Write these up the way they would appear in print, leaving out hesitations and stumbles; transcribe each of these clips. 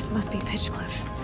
This must be Pitchcliff.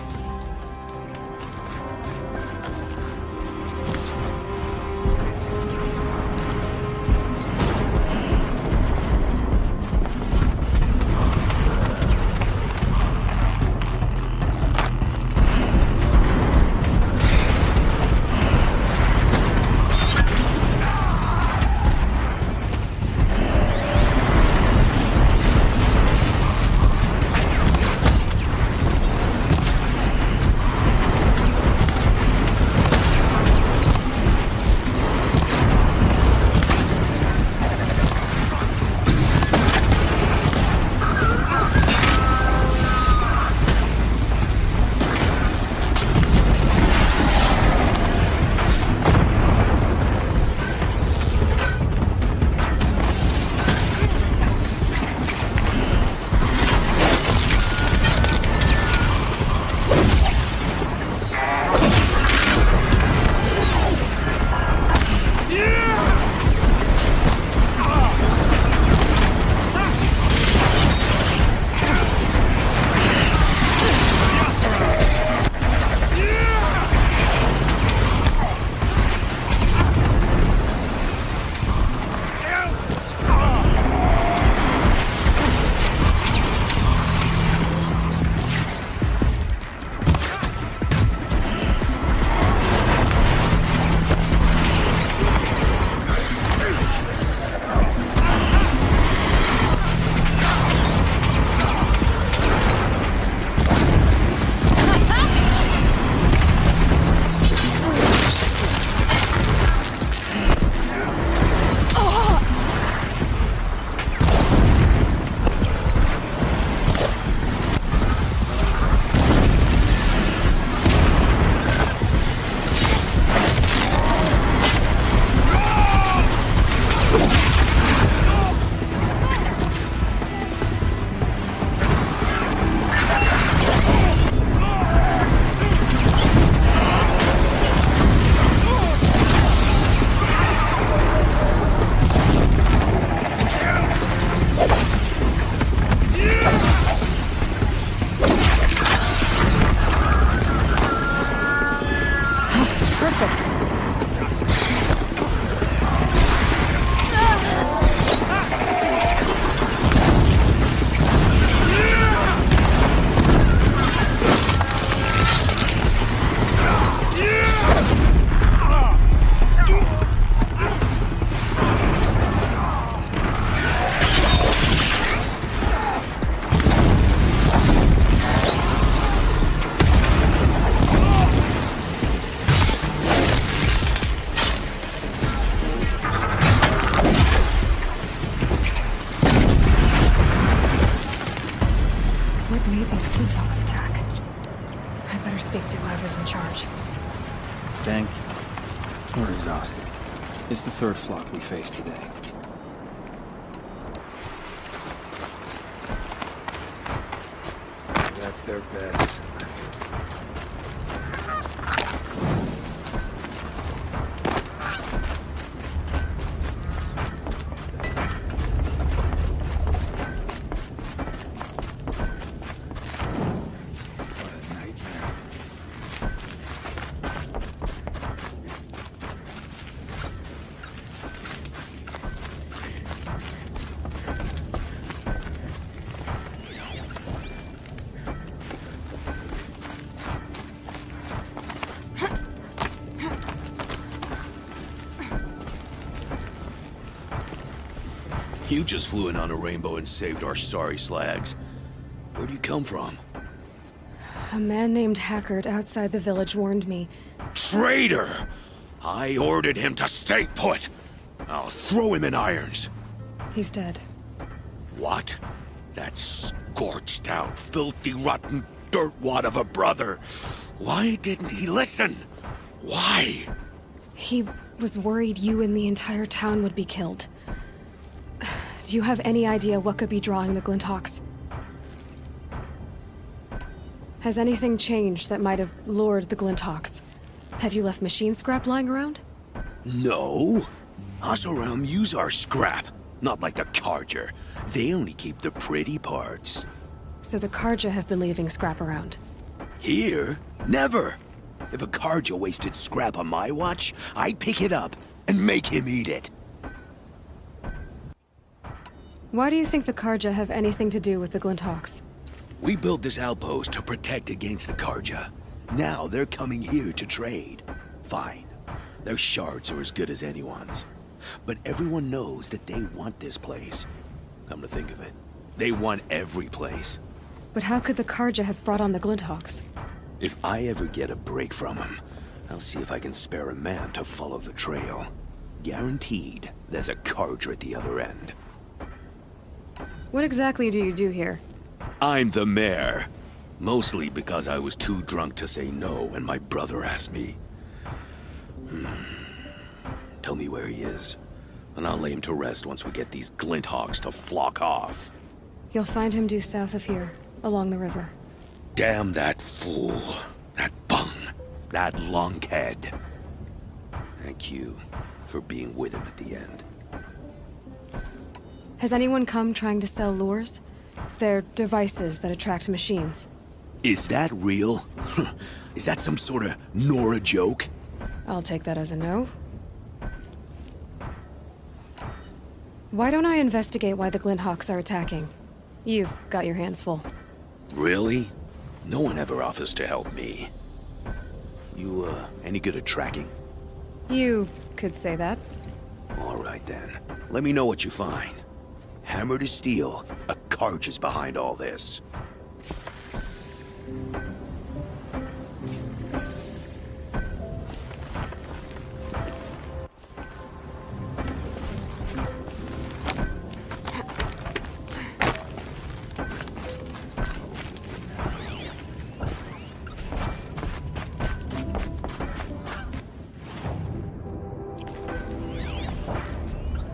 It's the third flock we faced today. That's their best. You just flew in on a rainbow and saved our sorry slags. Where'd you come from? A man named Hackard outside the village warned me. Traitor! I ordered him to stay put! I'll throw him in irons. He's dead. What? That scorched out, filthy, rotten dirtwad of a brother! Why didn't he listen? Why? He was worried you and the entire town would be killed. Do you have any idea what could be drawing the Glinthawks? Has anything changed that might have lured the Glinthawks? Have you left machine scrap lying around? No. Us around use our scrap. Not like the Carger. They only keep the pretty parts. So the Karja have been leaving scrap around. Here? Never! If a Karja wasted scrap on my watch, I'd pick it up and make him eat it. Why do you think the Karja have anything to do with the Glinthawks? We built this outpost to protect against the Karja. Now they're coming here to trade. Fine. Their shards are as good as anyone's. But everyone knows that they want this place. Come to think of it, they want every place. But how could the Karja have brought on the Glinthawks? If I ever get a break from them, I'll see if I can spare a man to follow the trail. Guaranteed, there's a Karja at the other end. What exactly do you do here? I'm the mayor. Mostly because I was too drunk to say no when my brother asked me. Tell me where he is, and I'll lay him to rest once we get these Glinthawks to flock off. You'll find him due south of here, along the river. Damn that fool. That bung. That lunkhead. Thank you for being with him at the end. Has anyone come trying to sell lures? They're devices that attract machines. Is that real? Is that some sort of Nora joke? I'll take that as a no. Why don't I investigate why the Glinthawks are attacking? You've got your hands full. Really? No one ever offers to help me. You, any good at tracking? You could say that. All right then. Let me know what you find. Hammer to steel, a Karj is behind all this.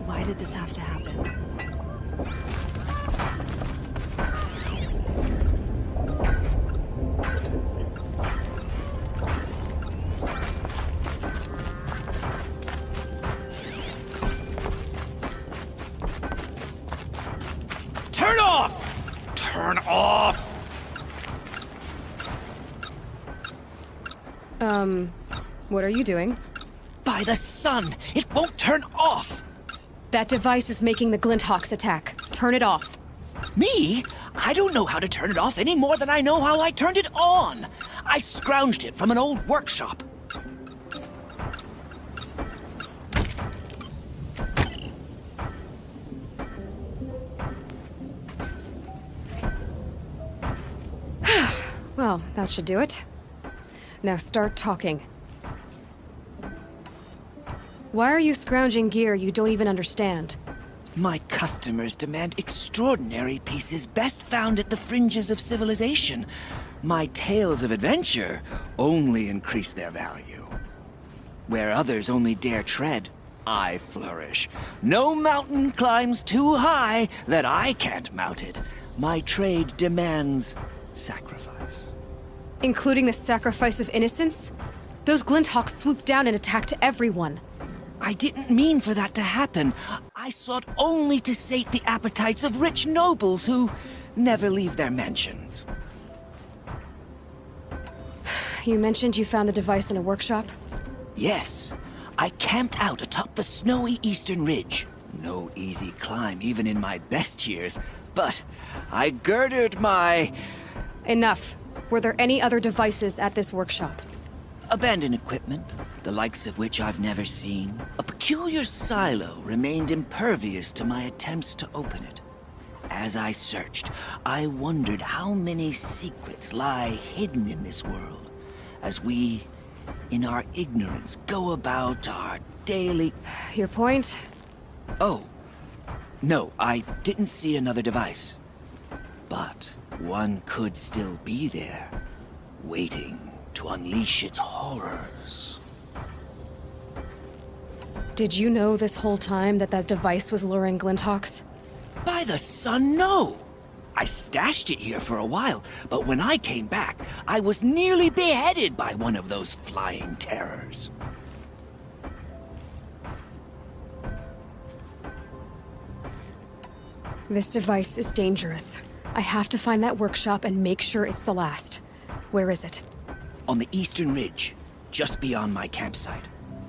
Why did this have to happen? Turn off! Turn off! What are you doing? By the sun! It won't turn off! That device is making the Glinthawks attack. Turn it off. Me? I don't know how to turn it off any more than I know how I turned it on! I scrounged it from an old workshop. Well, that should do it. Now start talking. Why are you scrounging gear you don't even understand? My customers demand extraordinary pieces best found at the fringes of civilization. My tales of adventure only increase their value. Where others only dare tread, I flourish. No mountain climbs too high that I can't mount it. My trade demands sacrifice. Including the sacrifice of innocence? Those Glinthawks swooped down and attacked everyone. I didn't mean for that to happen. I sought only to sate the appetites of rich nobles who never leave their mansions. You mentioned you found the device in a workshop? Yes, I camped out atop the snowy eastern ridge. No easy climb even in my best years, but I girded my... Enough. Were there any other devices at this workshop? abandoned equipment, the likes of which I've never seen. A peculiar silo remained impervious to my attempts to open it. As I searched, I wondered how many secrets lie hidden in this world, as we, in our ignorance, go about our daily... Your point? Oh. No, I didn't see another device. But one could still be there, waiting to unleash its horrors. Did you know this whole time that that device was luring Glinthawks? By the sun, no! I stashed it here for a while, but when I came back, I was nearly beheaded by one of those flying terrors. This device is dangerous. I have to find that workshop and make sure it's the last. Where is it? On the eastern ridge, just beyond my campsite.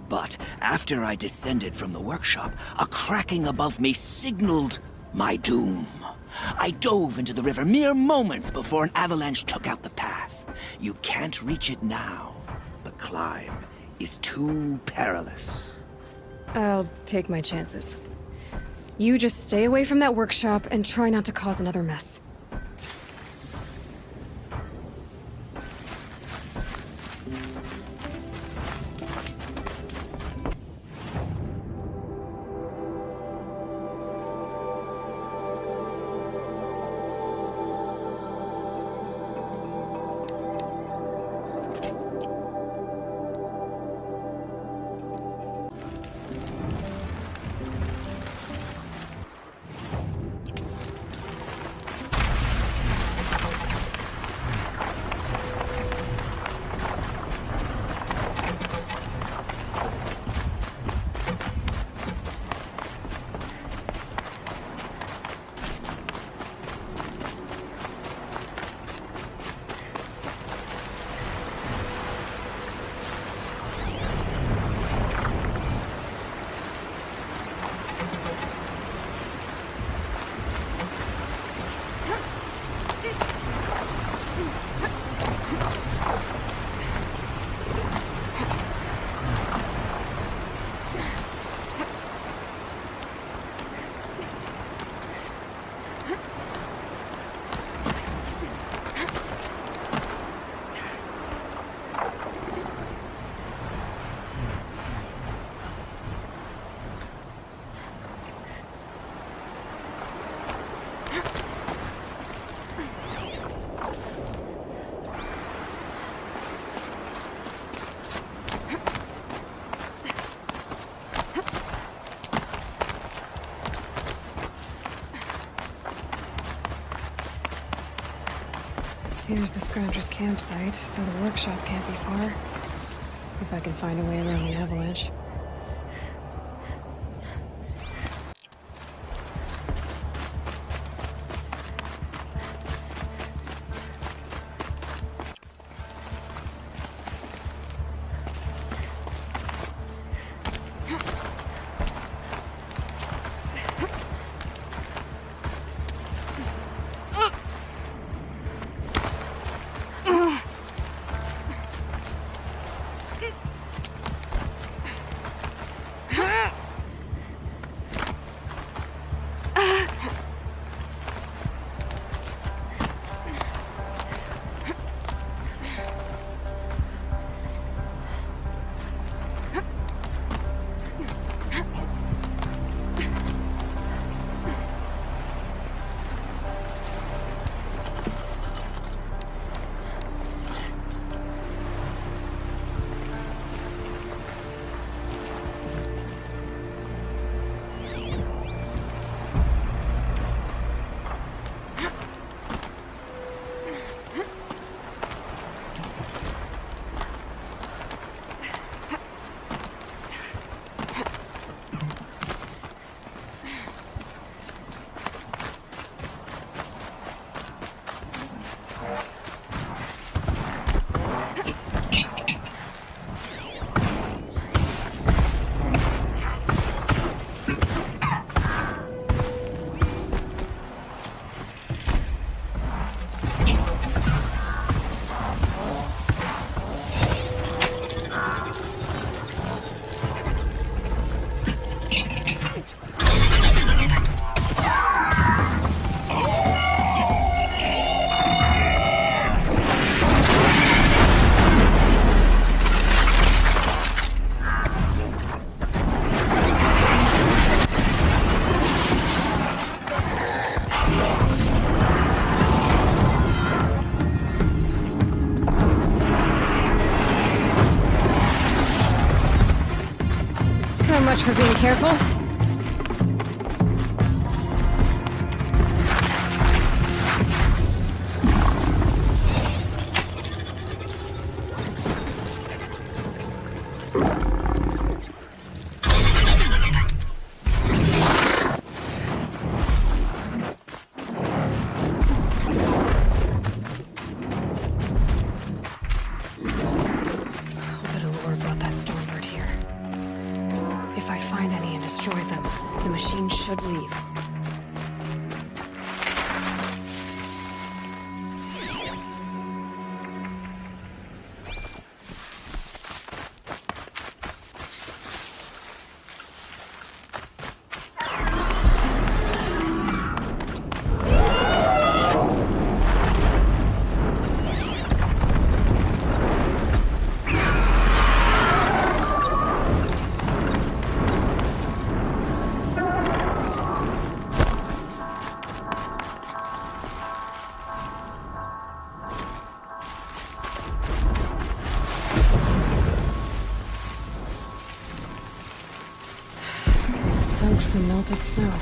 But after I descended from the workshop, a cracking above me signaled my doom. I dove into the river mere moments before an avalanche took out the path. You can't reach it now. The climb is too perilous. I'll take my chances. You just stay away from that workshop and try not to cause another mess. Here's the Scrounger's campsite, so the workshop can't be far. If I can find a way around the avalanche. So much for being careful. If I find any and destroy them, the machine should leave. Soaked from melted snow.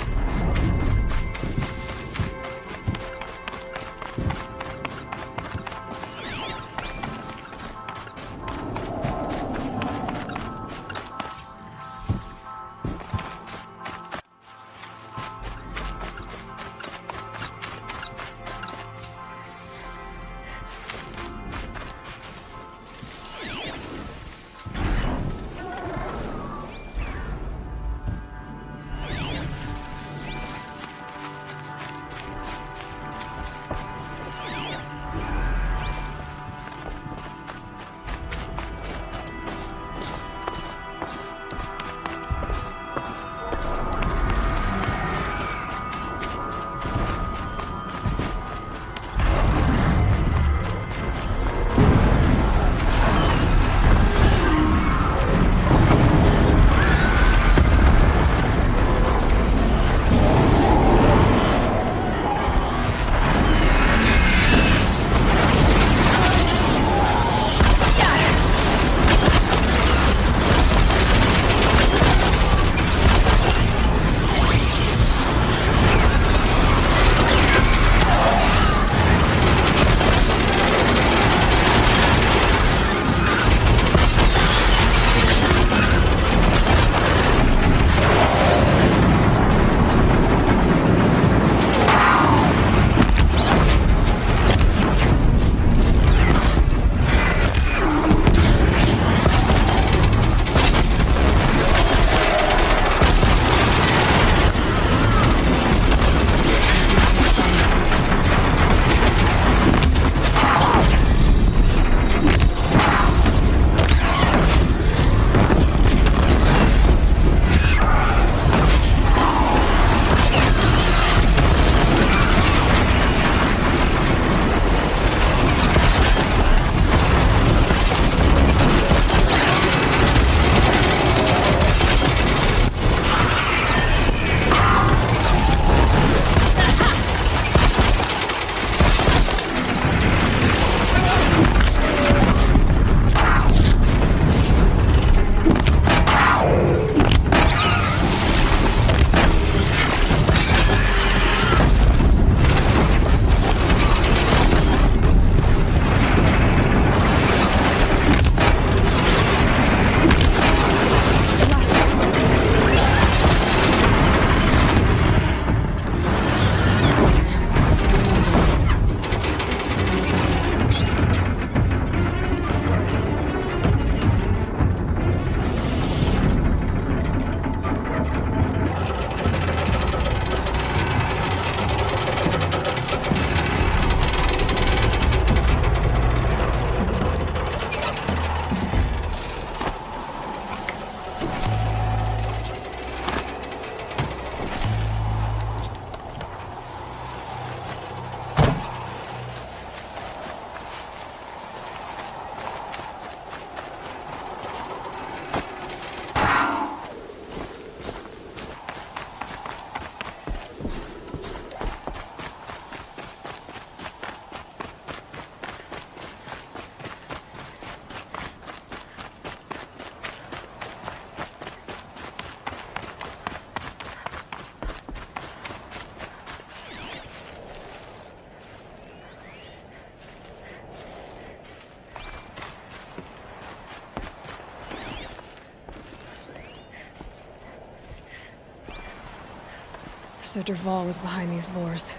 So Dervahl was behind these lures.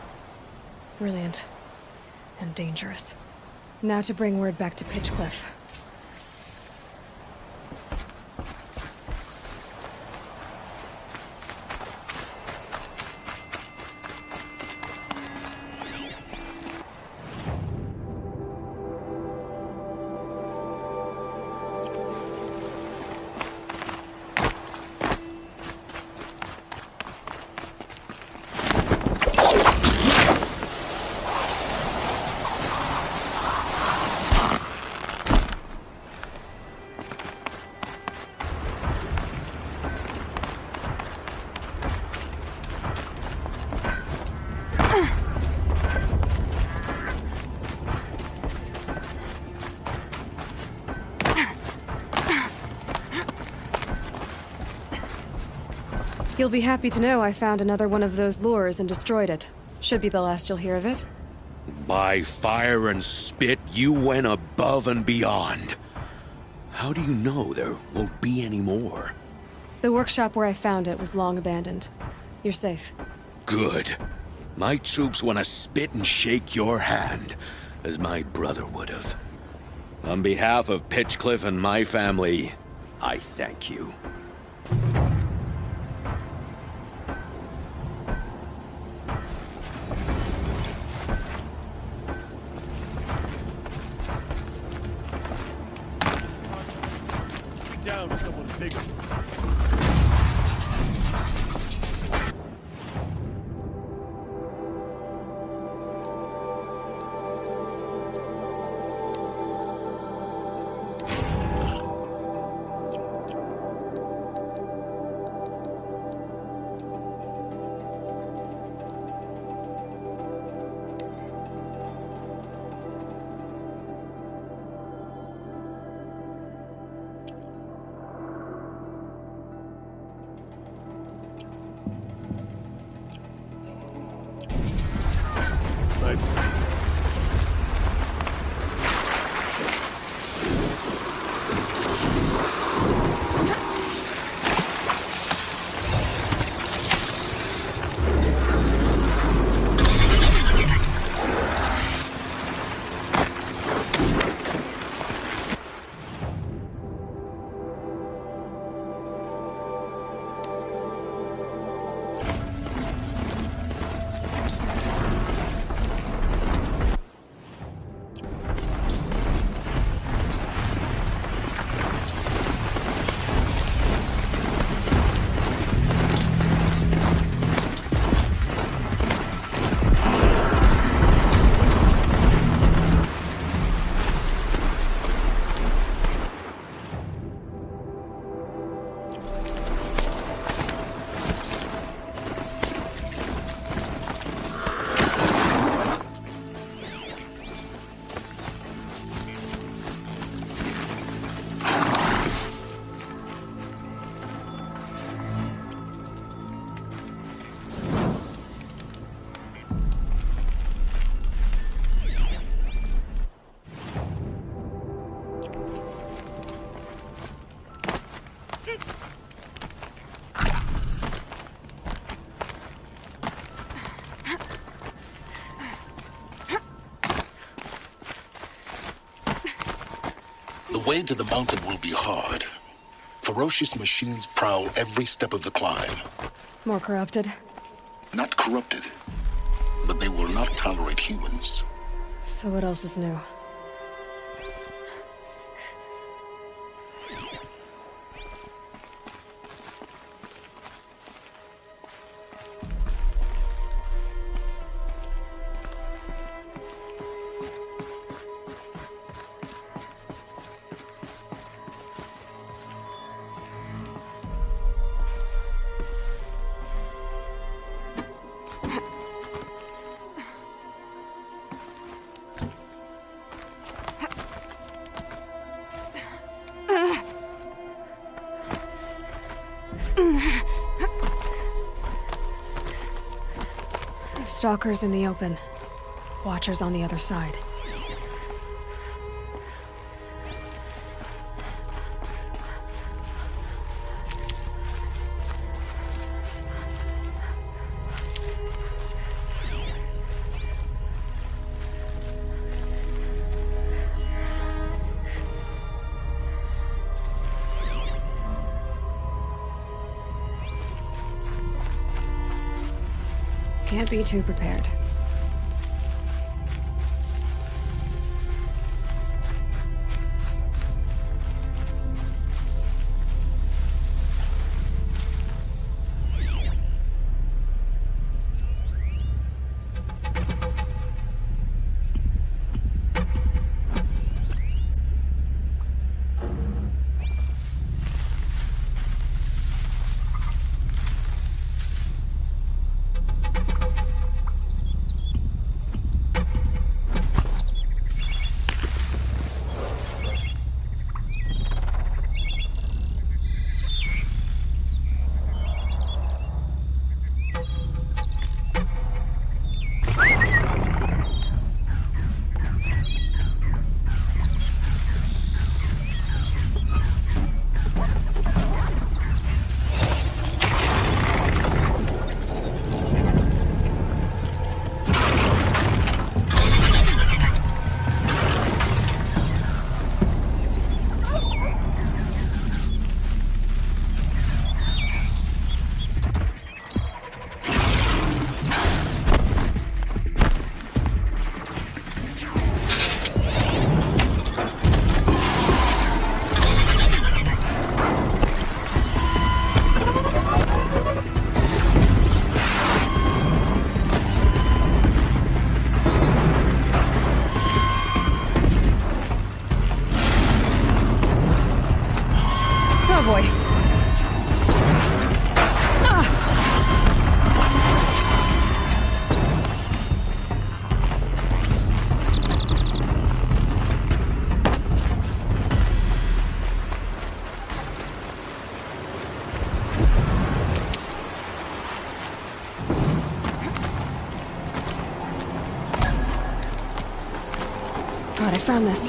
Brilliant. And dangerous. Now to bring word back to Pitchcliff. You'll be happy to know I found another one of those lures and destroyed it. Should be the last you'll hear of it. By fire and spit, you went above and beyond. How do you know there won't be any more? The workshop where I found it was long abandoned. You're safe. Good. My troops want to spit and shake your hand, as my brother would have. On behalf of Pitchcliff and my family, I thank you. Down to someone bigger. Let's go. The way to the mountain will be hard. Ferocious machines prowl every step of the climb. More corrupted. Not corrupted, but they will not tolerate humans. So what else is new? Stalkers in the open. Watchers on the other side. Can't be too prepared. found this.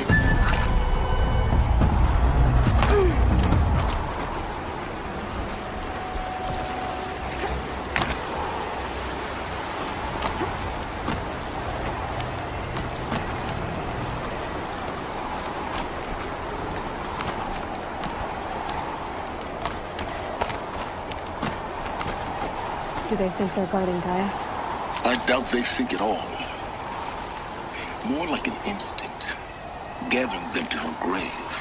Do they think they're guarding Gaia? I doubt they think at all. More like an instinct, gathering them to her grave.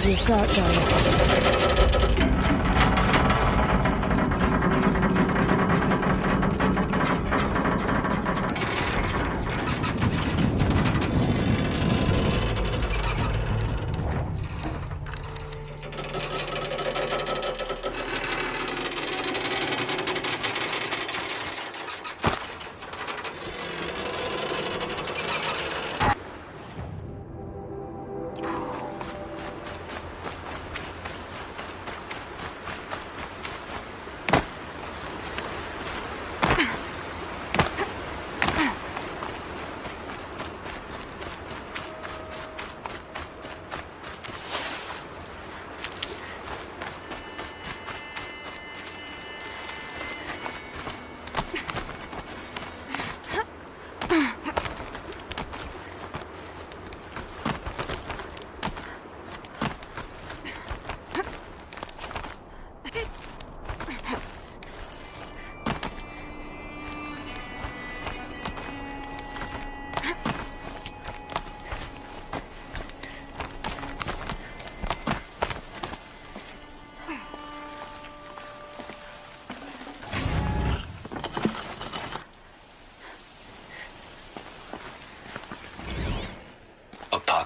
You've got them.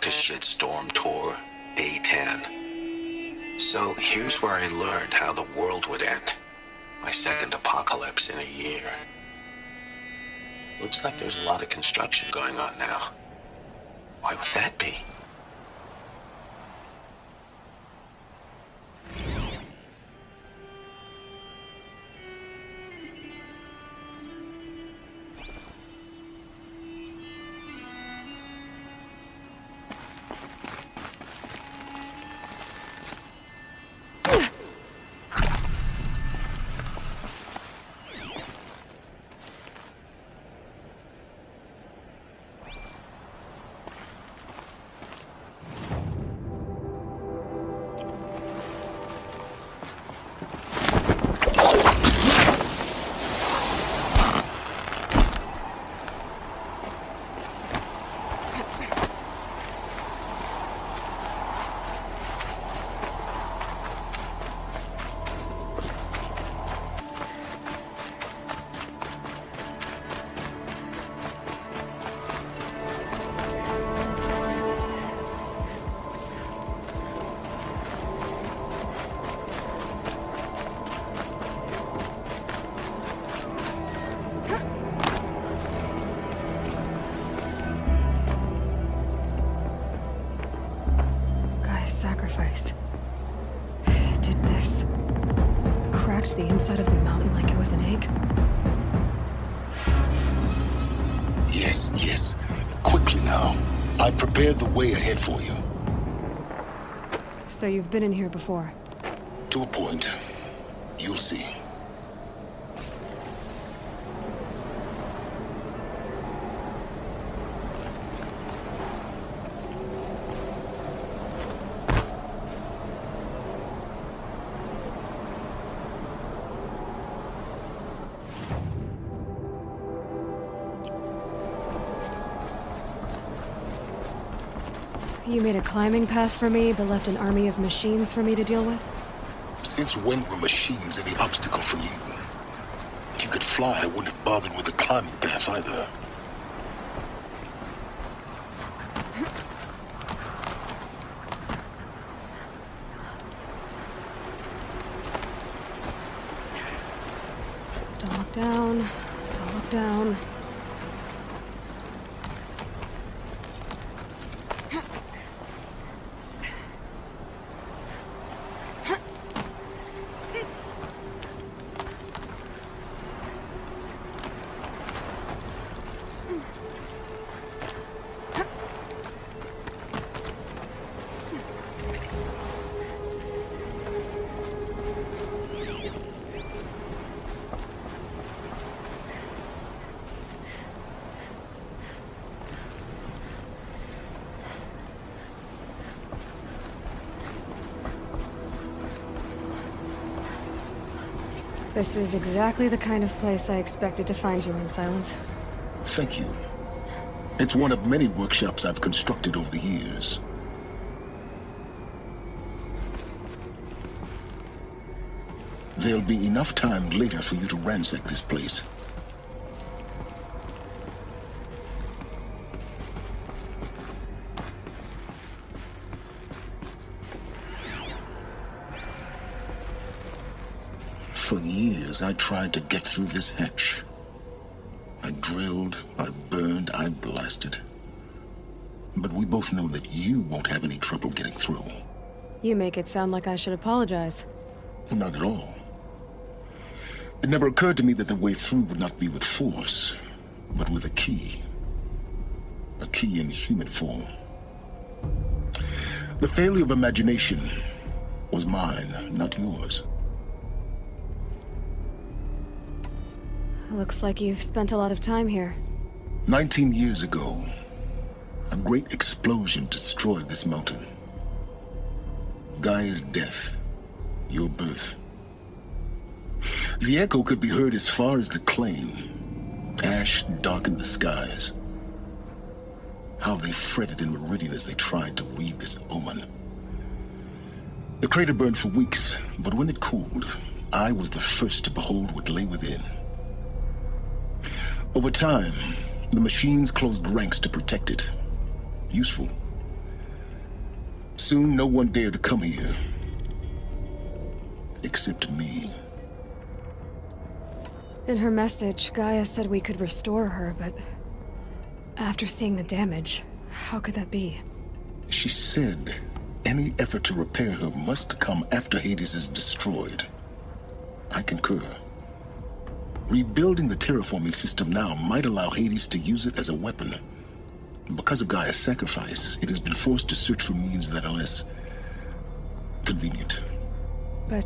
Shitstorm Tour, Day 10. So here's where I learned how the world would end. My second apocalypse in a year. Looks like there's a lot of construction going on now. Why would that be? Sacrifice. It did this. Cracked the inside of the mountain like it was an egg. Yes. Quickly now. I prepared the way ahead for you. So you've been in here before? To a point. You'll see. You made a climbing path for me, but left an army of machines for me to deal with? Since when were machines any obstacle for you? If you could fly, I wouldn't have bothered with the climbing path either. Don't look down. Don't look down. This is exactly the kind of place I expected to find you in, Silence. Thank you. It's one of many workshops I've constructed over the years. There'll be enough time later for you to ransack this place. For years, I tried to get through this hatch. I drilled, I burned, I blasted. But we both know that you won't have any trouble getting through. You make it sound like I should apologize. Not at all. It never occurred to me that the way through would not be with force, but with a key. A key in human form. The failure of imagination was mine, not yours. Looks like you've spent a lot of time here. 19 years ago, a great explosion destroyed this mountain. Gaia's death, your birth. The echo could be heard as far as the claim. Ash darkened the skies. How they fretted in Meridian as they tried to read this omen. The crater burned for weeks, but when it cooled, I was the first to behold what lay within. Over time, the machines closed ranks to protect it. Useful. Soon, no one dared to come here. Except me. In her message, Gaia said we could restore her, but... after seeing the damage, how could that be? She said any effort to repair her must come after Hades is destroyed. I concur. Rebuilding the terraforming system now might allow Hades to use it as a weapon. Because of Gaia's sacrifice, it has been forced to search for means that are less convenient. But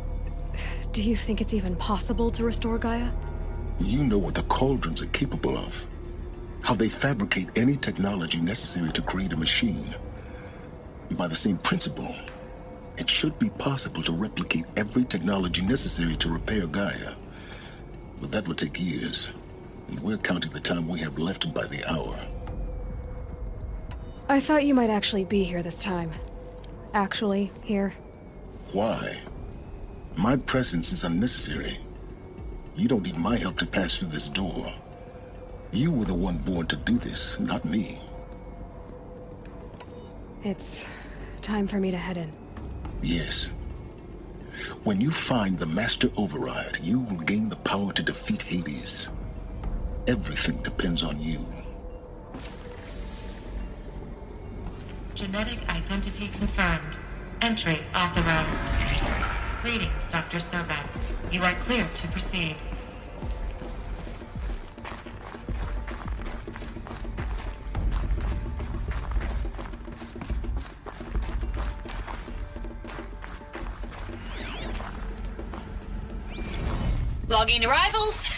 do you think it's even possible to restore Gaia? You know what the cauldrons are capable of. How they fabricate any technology necessary to create a machine. By the same principle, it should be possible to replicate every technology necessary to repair Gaia. But that would take years, and we're counting the time we have left by the hour. I thought you might actually be here this time. Actually, here. Why? My presence is unnecessary. You don't need my help to pass through this door. You were the one born to do this, not me. It's time for me to head in. Yes. When you find the Master Override, you will gain the power to defeat Hades. Everything depends on you. Genetic identity confirmed. Entry authorized. Greetings, Dr. Sobek. You are clear to proceed. Logging arrivals.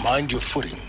Mind your footing.